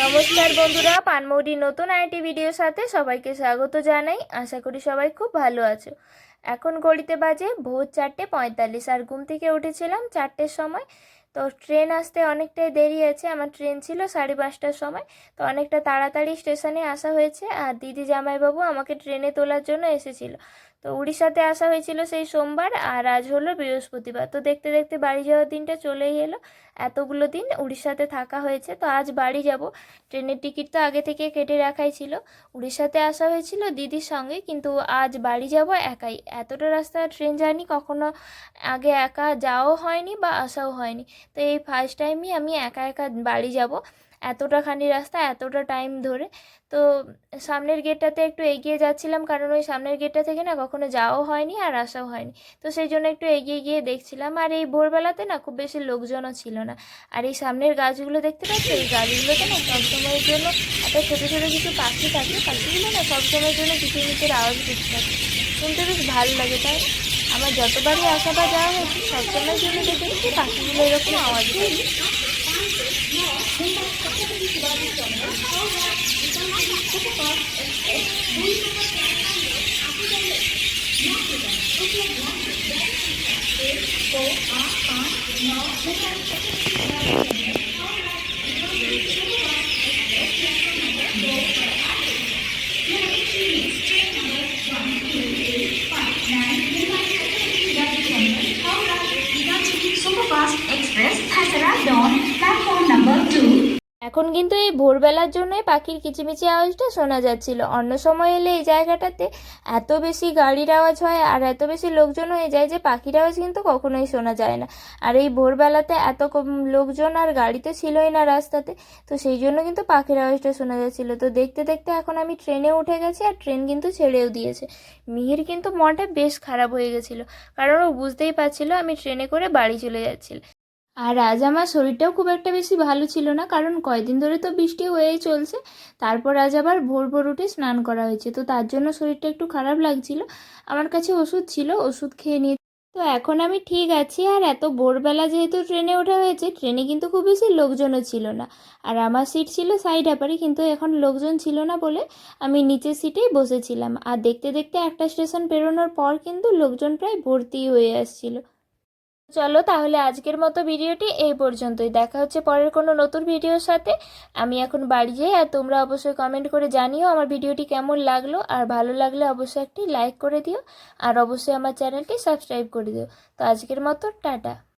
নমস্কার বন্ধুরা, পানমৌরির নতুন আরেকটি ভিডিওর সাথে সবাইকে স্বাগত জানাই। আশা করি সবাই খুব ভালো আছো। এখন ঘড়িতে বাজে ভোর 4:45 আর ঘুম থেকে উঠেছিলাম 4টের সময়। তো ট্রেন আসতে অনেকটাই দেরি আছে, আমার ট্রেন ছিল 5:30টার সময়। তো অনেকটা তাড়াতাড়ি স্টেশনে আসা হয়েছে আর দিদি জামাইবাবু আমাকে ট্রেনে তোলার জন্য এসেছিল। তো উড়িষ্যাতে আসা হয়েছিল সেই সোমবার আর আজ হলো বৃহস্পতিবার। তো দেখতে দেখতে বাড়ি যাওয়ার দিনটা চলেই এলো। এতগুলো দিন উড়িষ্যাতে থাকা হয়েছে, তো আজ বাড়ি যাব। ট্রেনের টিকিট তো আগে থেকে কেটে রাখাই ছিল। উড়িষ্যাতে আসা হয়েছিল দিদির সঙ্গে, কিন্তু আজ বাড়ি যাব একাই। এতটা রাস্তা ট্রেন জার্নি কখনো আগে একা যাওয়াও হয়নি বা আসাও হয়নি। তো এই ফার্স্ট টাইমই আমি একা একা বাড়ি যাব, এতটাখানি রাস্তা এতটা টাইম ধরে। তো সামনের গেটটাতে একটু এগিয়ে যাচ্ছিলাম, কারণ ওই সামনের গেটটা থেকে না কখনো যাওয়াও হয়নি আর আসাও হয়নি। তো সেই জন্য একটু এগিয়ে গিয়ে দেখছিলাম। আর এই ভোরবেলাতে না খুব বেশি লোকজনও ছিল না। আর এই সামনের গাছগুলো দেখতে পাচ্ছি, এই গাছগুলোতে না সবসময়ের জন্য একটা ছোটো ছোটো কিছু পাখি থাকে। পাখিগুলো না সবসময়ের জন্য কিচিরমিচির আওয়াজ করতে থাকে, শুনতে বেশ ভালো লাগে। তাই আমার যতবারই আসা বা যাওয়া হয়েছে সবসময়ের জন্য দেখেছি পাখিগুলো এরকম আওয়াজ করে। Superfast Express has arrived on platform number 2. এখন কিন্তু এই ভোরবেলার জন্যই পাখির কিচিমিচি আওয়াজটা শোনা যাচ্ছিল। অন্য সময় এলে এই জায়গাটাতে এত বেশি গাড়ির আওয়াজ হয় আর এত বেশি লোকজন হয়ে যায় যে পাখির আওয়াজ কিন্তু কখনোই শোনা যায় না। আর এই ভোরবেলাতে এত কম লোকজন আর গাড়ি তো ছিলই না রাস্তাতে, তো সেই জন্য কিন্তু পাখির আওয়াজটা শোনা যাচ্ছিল। তো দেখতে দেখতে এখন আমি ট্রেনে উঠে গেছি আর ট্রেন কিন্তু ছেড়েও দিয়েছে। মিহির কিন্তু মনটা বেশ খারাপ হয়ে গেছিলো, কারণ ও বুঝতেই পারছিল আমি ট্রেনে করে বাড়ি চলে যাচ্ছিল। আর আজ আমার শরীরটাও খুব একটা বেশি ভালো ছিল না, কারণ কয়দিন ধরে তো বৃষ্টি হয়েই চলছে। তারপর আজ আবার ভোর ভোর উঠে স্নান করা হয়েছে, তো তার জন্য শরীরটা একটু খারাপ লাগছিল। আমার কাছে ওষুধ ছিল, ওষুধ খেয়ে নিয়ে তো এখন আমি ঠিক আছি। আর এত ভোরবেলা যেহেতু ট্রেনে ওঠা হয়েছে, ট্রেনে কিন্তু খুব বেশি লোকজনও ছিল না। আর আমার সিট ছিল সাইড আপারে, কিন্তু এখন লোকজন ছিল না বলে আমি নিচের সিটেই বসেছিলাম। আর দেখতে দেখতে একটা স্টেশন পেরোনোর পর কিন্তু লোকজন প্রায় ভর্তি হয়ে আসছিল। চলো তাহলে আজকের মতো ভিডিওটি এই পর্যন্তই। দেখা হচ্ছে পরের কোনো নতুন ভিডিওর সাথে। আমি এখন বাড়ি যাই, আর তোমরা অবশ্যই কমেন্ট করে জানিও আমার ভিডিওটি কেমন লাগলো। আর ভালো লাগলে অবশ্যই একটি লাইক করে দিও, আর অবশ্যই আমার চ্যানেলটি সাবস্ক্রাইব করে দিও। তো আজকের মতো টাটা।